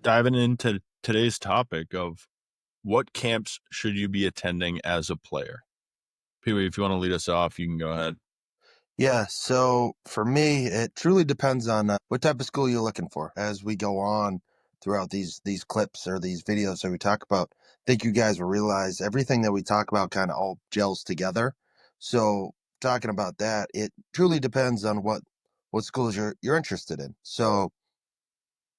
Diving into today's topic of what camps should you be attending as a player? Pee Wee, if you want to lead us off, you can go ahead. Yeah, so for me, it truly depends on what type of school you're looking for. As we go on throughout these clips or these videos that we talk about, I think you guys will realize everything that we talk about kind of all gels together. So talking about that, it truly depends on what schools you're interested in. So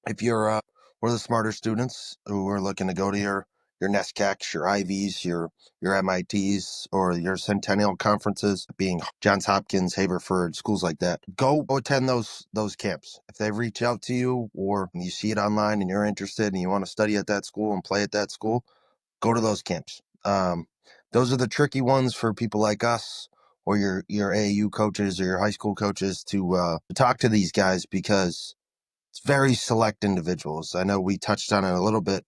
if you're one of the smarter students who are looking to go to your NESCACs, your Ivies, your MITs, or your Centennial conferences, being Johns Hopkins, Haverford, schools like that, go attend those camps. If they reach out to you or you see it online and you're interested and you want to study at that school and play at that school, go to those camps. Those are the tricky ones for people like us or your AAU coaches or your high school coaches to talk to these guys because it's very select individuals. I know we touched on it a little bit.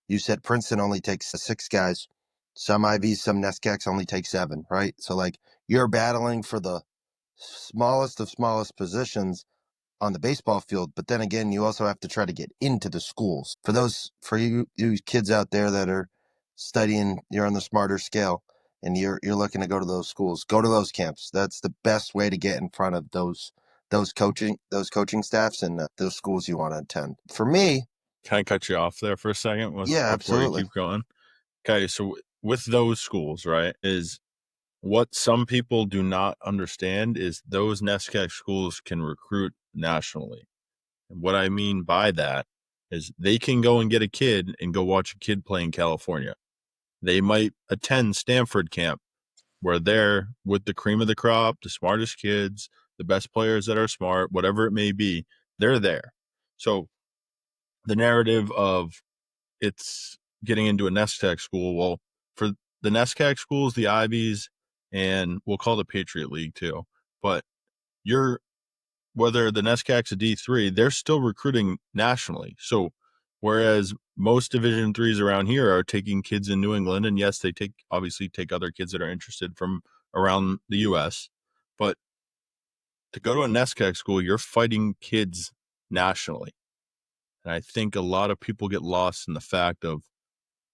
You said Princeton only takes six guys. Some IVs, some NESCACs only take seven, right? So like you're battling for the smallest of smallest positions on the baseball field, but then again, you also have to try to get into the schools. For you kids out there that are studying, you're on the smarter scale and you're looking to go to those schools, go to those camps. That's the best way to get in front of those coaching staffs and those schools you want to attend. For me, Can I cut you off there for a second yeah, before you absolutely. keep going? Okay, so with those schools, right, is what some people do not understand is those NESCAC schools can recruit nationally. And what I mean by that is they can go and get a kid and go watch a kid play in California. They might attend Stanford camp where they're with the cream of the crop, the smartest kids, the best players that are smart, whatever it may be, they're there. So the narrative of it's getting into a NESCAC school, well, for the NESCAC schools, the Ivies, and we'll call the Patriot League too, but you're whether the NESCAC's a D3, they're still recruiting nationally. So whereas most Division threes around here are taking kids in New England, and yes, they obviously take other kids that are interested from around the US, but to go to a NESCAC school, you're fighting kids nationally. And I think a lot of people get lost in the fact of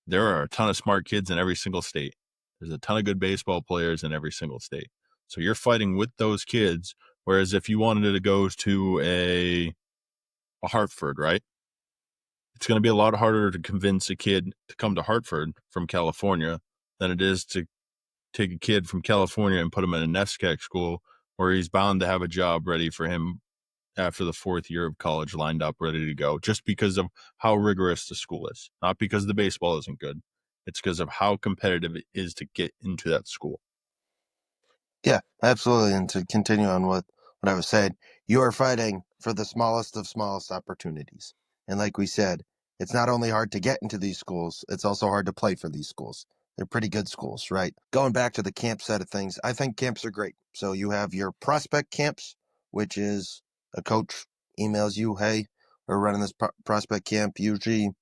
there are a ton of smart kids in every single state. There's a ton of good baseball players in every single state. So you're fighting with those kids. Whereas if you wanted to go to a Hartford, right? It's going to be a lot harder to convince a kid to come to Hartford from California than it is to take a kid from California and put him in a NESCAC school where he's bound to have a job ready for him after the fourth year of college lined up, ready to go, just because of how rigorous the school is. Not because the baseball isn't good. It's because of how competitive it is to get into that school. Yeah, absolutely. And to continue on what I was saying, you are fighting for the smallest of smallest opportunities. And like we said, it's not only hard to get into these schools, it's also hard to play for these schools. They're pretty good schools, right? Going back to the camp side of things, I think camps are great. So you have your prospect camps, which is a coach emails you, hey, we're running this prospect camp. Usually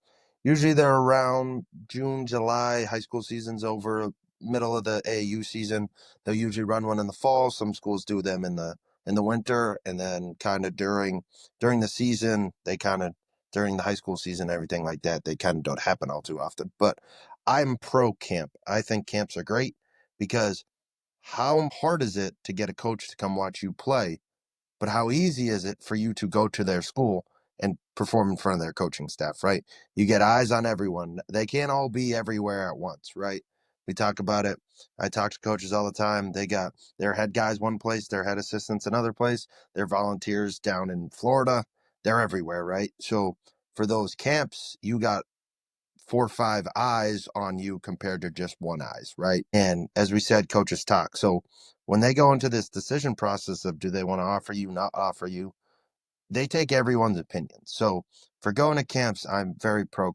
they're around June, July, high school season's over, middle of the AAU season. They'll usually run one in the fall. Some schools do them in the winter, and then kind of during the season, they kind of during the high school season, everything like that, they kind of don't happen all too often. But I'm pro camp. I think camps are great because how hard is it to get a coach to come watch you play? But how easy is it for you to go to their school and perform in front of their coaching staff, right? You get eyes on everyone. They can't all be everywhere at once, right? We talk about it. I talk to coaches all the time. They got their head guys one place, their head assistants another place, their volunteers down in Florida. They're everywhere, right? So for those camps, you got 4 or 5 eyes on you compared to just one eyes, right? And as we said, coaches talk. So when they go into this decision process of do they want to offer you, not offer you, they take everyone's opinion. So for going to camps, I'm very pro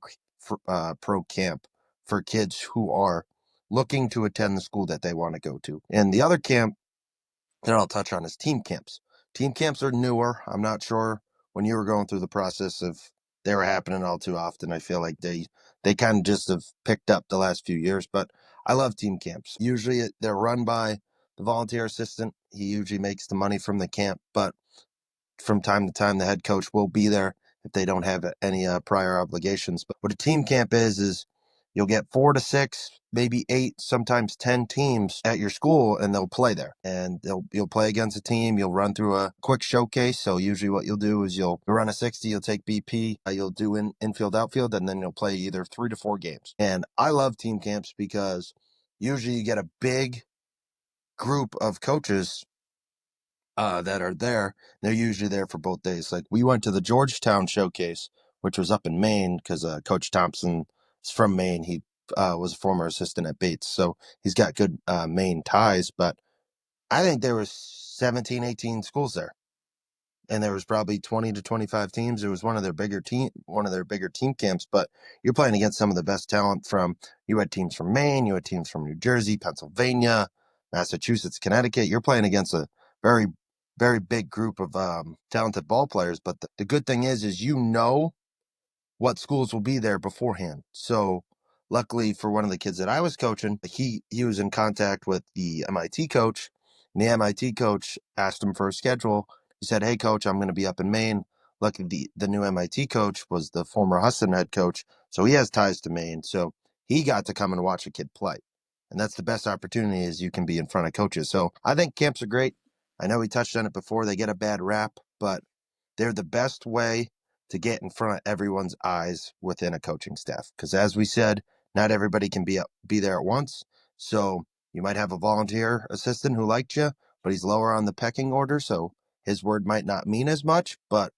camp for kids who are looking to attend the school that they want to go to. And the other camp that I'll touch on is team camps. Team camps are newer. I'm not sure when you were going through the process of they were happening all too often. I feel like they kind of just have picked up the last few years, but I love team camps. Usually they're run by the volunteer assistant. He usually makes the money from the camp, but from time to time the head coach will be there if they don't have any prior obligations. But what a team camp is you'll get 4 to 6, maybe 8, sometimes 10 teams at your school, and they'll play there. And you'll play against a team. You'll run through a quick showcase. So usually, what you'll do is you'll run a 60. You'll take BP. You'll do infield, outfield, and then you'll play either 3 to 4 games. And I love team camps because usually you get a big group of coaches that are there. They're usually there for both days. Like we went to the Georgetown showcase, which was up in Maine because Coach Thompson is from Maine. He was a former assistant at Bates, so he's got good Maine ties. But I think there was 17, 18 schools there, and there was probably 20 to 25 teams. It was one of their bigger team camps. But you're playing against some of the best talent from. You had teams from Maine, you had teams from New Jersey, Pennsylvania, Massachusetts, Connecticut. You're playing against a very, very big group of talented ball players. But the good thing is what schools will be there beforehand. So luckily for one of the kids that I was coaching, he was in contact with the MIT coach, and the MIT coach asked him for a schedule. He said, "Hey, coach, I'm going to be up in Maine." Luckily, the new MIT coach was the former Huston head coach, so he has ties to Maine. So he got to come and watch a kid play, and that's the best opportunity is you can be in front of coaches. So I think camps are great. I know we touched on it before; they get a bad rap, but they're the best way to get in front of everyone's eyes within a coaching staff. Because as we said, not everybody can be there at once. So you might have a volunteer assistant who liked you, but he's lower on the pecking order, so his word might not mean as much. But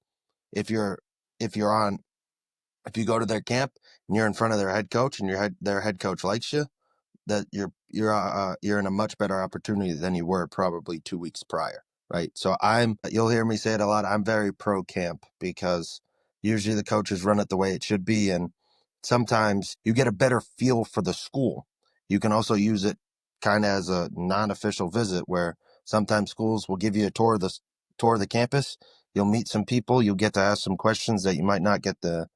if you're if you're on if you go to their camp and you're in front of their head coach and their head coach likes you, that you're in a much better opportunity than you were probably 2 weeks prior, right? So you'll hear me say it a lot. I'm very pro camp because usually the coaches run it the way it should be, and sometimes you get a better feel for the school. You can also use it kind of as a non-official visit where sometimes schools will give you a tour of the campus. You'll meet some people. You'll get to ask some questions that you might not get to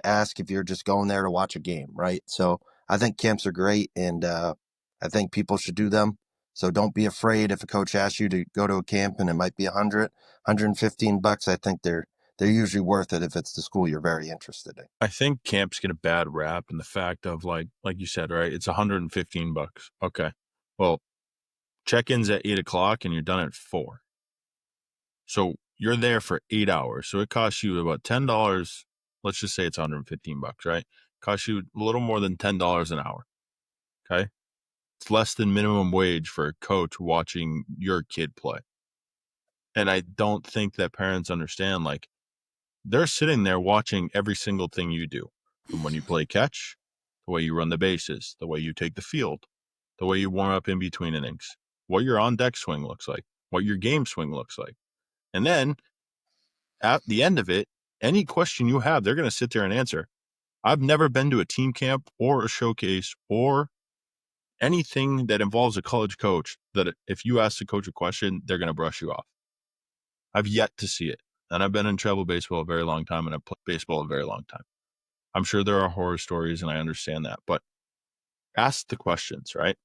ask if you're just going there to watch a game, right? So I think camps are great, and I think people should do them. So don't be afraid if a coach asks you to go to a camp and it might be 115 bucks. I think they're usually worth it if it's the school you're very interested in. I think camps get a bad rap in the fact of like you said, right? It's 115 bucks. Okay. Well, check-in's at 8 o'clock and you're done at 4. So you're there for 8 hours. So it costs you about $10. Let's just say it's 115 bucks, right? Costs you a little more than $10 an hour. Okay. It's less than minimum wage for a coach watching your kid play. And I don't think that parents understand, like, they're sitting there watching every single thing you do, from when you play catch, the way you run the bases, the way you take the field, the way you warm up in between innings, what your on deck swing looks like, what your game swing looks like. And then at the end of it, any question you have, they're going to sit there and answer. I've never been to a team camp or a showcase or anything that involves a college coach that if you ask the coach a question, they're going to brush you off. I've yet to see it. And I've been in travel baseball a very long time, and I've played baseball a very long time. I'm sure there are horror stories, and I understand that, but ask the questions, right?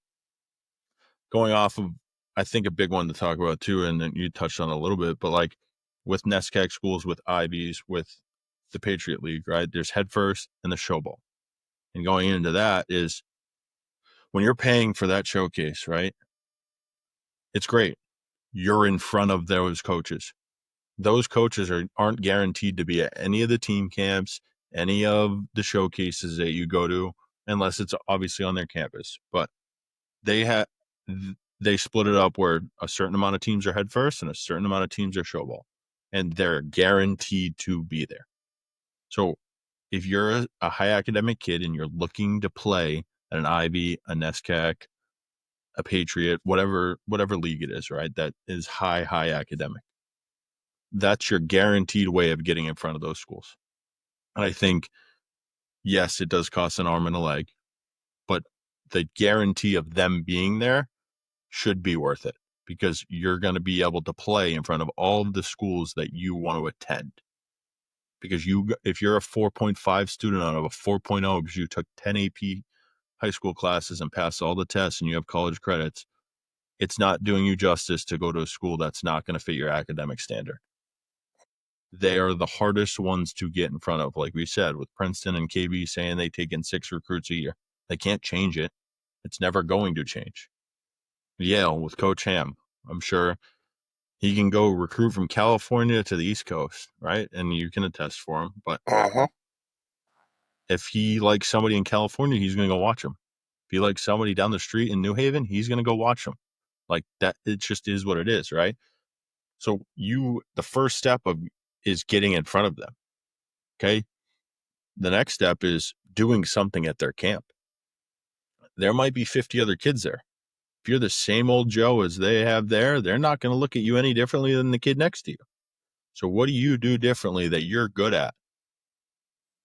Going off of, I think a big one to talk about too, and then you touched on it a little bit, but like with NESCAC schools, with Ivies, with the Patriot League, right? There's Headfirst and the Showball. And going into that is when you're paying for that showcase, right? It's great. You're in front of those coaches. Those coaches aren't guaranteed to be at any of the team camps, any of the showcases that you go to, unless it's obviously on their campus. But they they split it up where a certain amount of teams are head first and a certain amount of teams are showball, and they're guaranteed to be there. So if you're a high academic kid and you're looking to play at an Ivy, a NESCAC, a Patriot, whatever league it is, right? That is high academic. That's your guaranteed way of getting in front of those schools. And I think, yes, it does cost an arm and a leg, but the guarantee of them being there should be worth it because you're going to be able to play in front of all of the schools that you want to attend. Because if you're a 4.5 student out of a 4.0 because you took 10 AP high school classes and passed all the tests and you have college credits, it's not doing you justice to go to a school that's not going to fit your academic standard. they are the hardest ones to get in front of. Like we said, with Princeton and KB saying they take in 6 recruits a year, they can't change it. It's never going to change. Yale with Coach Ham, I'm sure he can go recruit from California to the East Coast, right? And you can attest for him. But if he likes somebody in California, he's going to go watch him. If he likes somebody down the street in New Haven, he's going to go watch him. Like that, it just is what it is, right? So the first step is getting in front of them. Okay. The next step is doing something at their camp. There might be 50 other kids there. If you're the same old Joe as they have there, they're not going to look at you any differently than the kid next to you. So what do you do differently that you're good at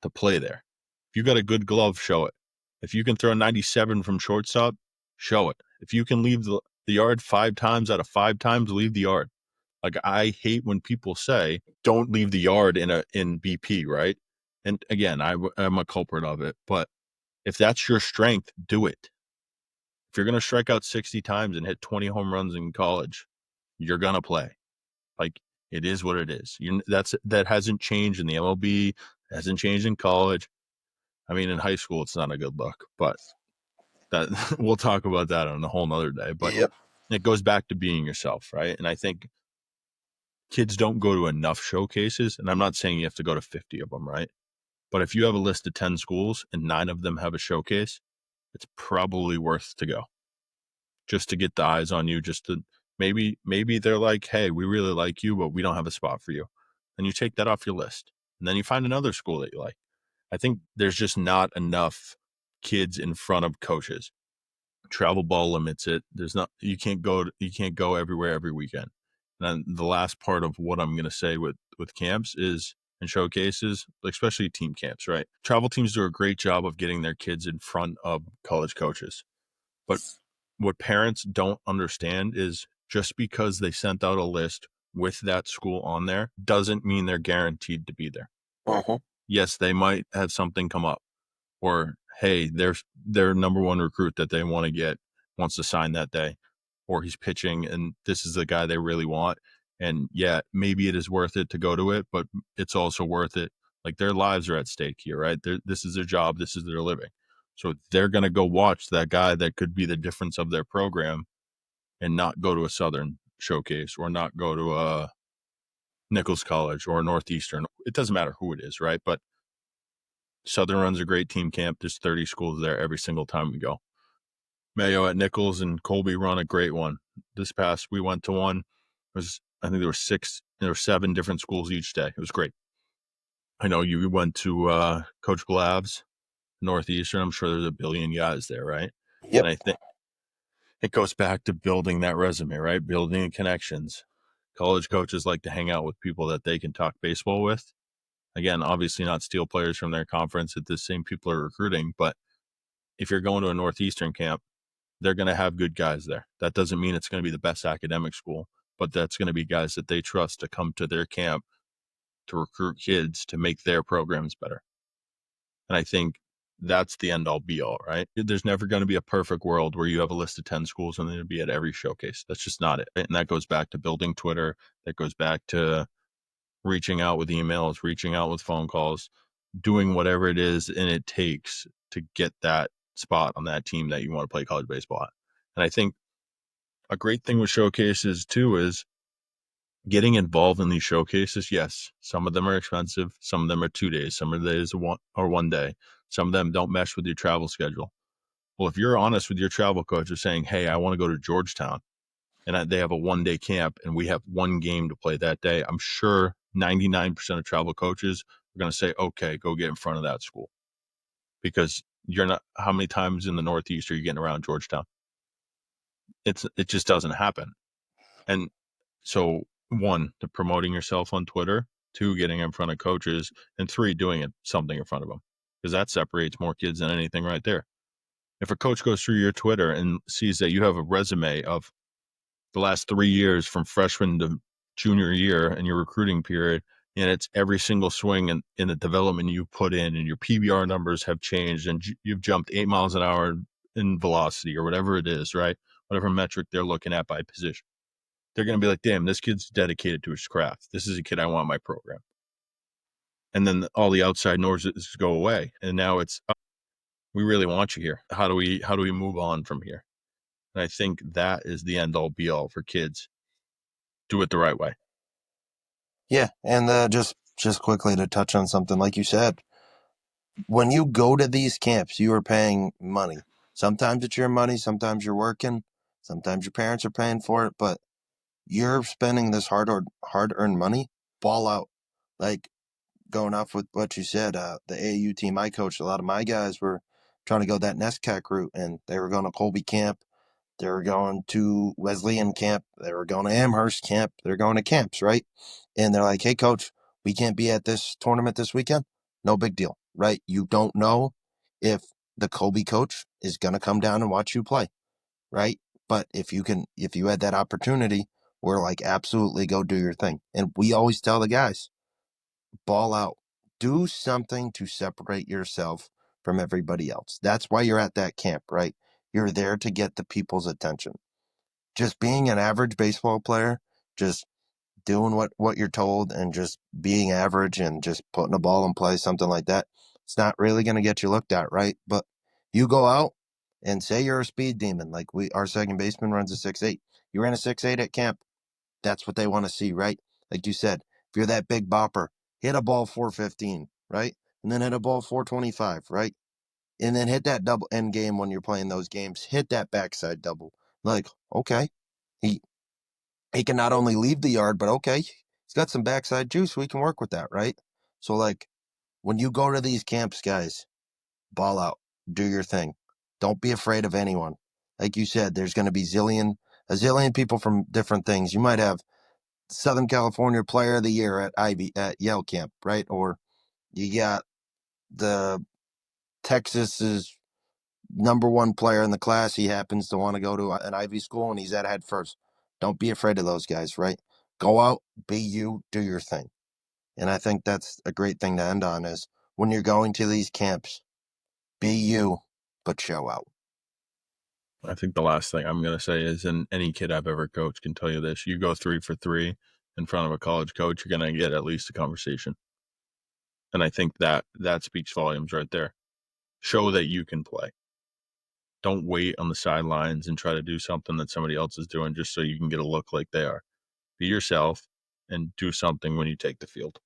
to play there? If you got a good glove, show it. If you can throw 97 from shortstop, show it. If you can leave the yard 5 times out of 5 times, leave the yard. Like, I hate when people say, don't leave the yard in BP, right? And again, I'm a culprit of it. But if that's your strength, do it. If you're going to strike out 60 times and hit 20 home runs in college, you're going to play. Like, it is what it is. That hasn't changed in the MLB, hasn't changed in college. I mean, in high school, it's not a good look, but that we'll talk about that on a whole nother day. But it goes back to being yourself, right? And I think kids don't go to enough showcases, and I'm not saying you have to go to 50 of them, right? But if you have a list of 10 schools and 9 of them have a showcase, it's probably worth to go just to get the eyes on you, just to maybe they're like, hey, we really like you, but we don't have a spot for you. And you take that off your list. And then you find another school that you like. I think there's just not enough kids in front of coaches. Travel ball limits it. You can't go everywhere every weekend. And then the last part of what I'm going to say with camps is, and showcases, especially team camps, right? Travel teams do a great job of getting their kids in front of college coaches. But what parents don't understand is, just because they sent out a list with that school on there doesn't mean they're guaranteed to be there. Yes, they might have something come up, or hey, their number one recruit that they want to get wants to sign that day, or he's pitching and this is the guy they really want. And yeah, maybe it is worth it to go to it, but it's also worth it. Like, their lives are at stake here, right? This is their job, this is their living. So they're going to go watch that guy that could be the difference of their program and not go to a Southern showcase or not go to a Nichols College or Northeastern. It doesn't matter who it is, right? But Southern runs a great team camp. There's 30 schools there every single time we go. Mayo at Nichols and Colby run a great one. We went to one. I think there were 7 different schools each day. It was great. I know you went to Coach Glav's Northeastern. I'm sure there's a billion guys there, right? And I think it goes back to building that resume, right? Building connections. College coaches like to hang out with people that they can talk baseball with. Again, obviously not steal players from their conference that the same people are recruiting, but if you're going to a Northeastern camp, they're going to have good guys there. That doesn't mean it's going to be the best academic school, but that's going to be guys that they trust to come to their camp to recruit kids to make their programs better. And I think that's the end all be all, right? There's never going to be a perfect world where you have a list of 10 schools and they're going to be at every showcase. That's just not it. And that goes back to building Twitter. That goes back to reaching out with emails, reaching out with phone calls, doing whatever it is and it takes to get that spot on that team that you want to play college baseball at. And I think a great thing with showcases too is getting involved in these showcases. Yes, some of them are expensive. Some of them are 2 days. Some of the days are 1 day. Some of them don't mesh with your travel schedule. Well, if you're honest with your travel coach of saying, hey, I want to go to Georgetown, and they have a 1-day camp and we have 1 game to play that day, I'm sure 99% of travel coaches are going to say, okay, go get in front of that school. Because you're not, how many times in the Northeast are you getting around Georgetown? It just doesn't happen. And so, 1, to promoting yourself on Twitter, 2, getting in front of coaches, and 3, doing something in front of them, because that separates more kids than anything right there. If a coach goes through your Twitter and sees that you have a resume of the last 3 years from freshman to junior year in your recruiting period, and it's every single swing in the development you put in, and your PBR numbers have changed, and you've jumped 8 miles an hour in velocity or whatever it is, right? Whatever metric they're looking at by position. They're going to be like, damn, this kid's dedicated to his craft. This is a kid I want in my program. and then all the outside noises go away, and now it's, "Oh, we really want you here. How do we move on from here?" And I think that is the end all be all for kids. Do it the right way. Yeah, and just quickly to touch on something like you said, when you go to these camps, you are paying money. Sometimes it's your money, sometimes you're working, sometimes your parents are paying for it, but you're spending this hard earned money. Ball out. Like going off with what you said, the AAU team I coached, a lot of my guys were trying to go that NESCAC route, and they were going to Colby camp, they were going to Wesleyan camp, they were going to Amherst camp, they're going to camps, right? And they're like, "Hey, coach, we can't be at this tournament this weekend." No big deal, right? You don't know if the Colby coach is going to come down and watch you play, right? But if you had that opportunity, we're like, absolutely go do your thing. And we always tell the guys, ball out. Do something to separate yourself from everybody else. That's why you're at that camp, right? You're there to get the people's attention. Just being an average baseball player, just doing what you're told and just being average and just putting a ball in play, something like that, it's not really going to get you looked at, right? But you go out and say you're a speed demon, like our second baseman runs a 6.8. You ran a 6.8 at camp. That's what they want to see, right? Like you said, if you're that big bopper, hit a ball 415, right? And then hit a ball 425, right? And then hit that double end game when you're playing those games. Hit that backside double. Like, okay, he he can not only leave the yard, but okay, he's got some backside juice. We can work with that, right? So like when you go to these camps, guys, ball out, do your thing. Don't be afraid of anyone. Like you said, there's going to be a zillion people from different things. You might have Southern California Player of the Year at Yale Camp, right? Or you got the Texas's number 1 player in the class. He happens to want to go to an Ivy school and he's at Headfirst. Don't be afraid of those guys, right? Go out, be you, do your thing. And I think that's a great thing to end on is when you're going to these camps, be you, but show out. I think the last thing I'm going to say is, and any kid I've ever coached can tell you this: you go 3 for 3 in front of a college coach, you're going to get at least a conversation. And I think that speaks volumes right there. Show that you can play. Don't wait on the sidelines and try to do something that somebody else is doing just so you can get a look like they are. Be yourself and do something when you take the field.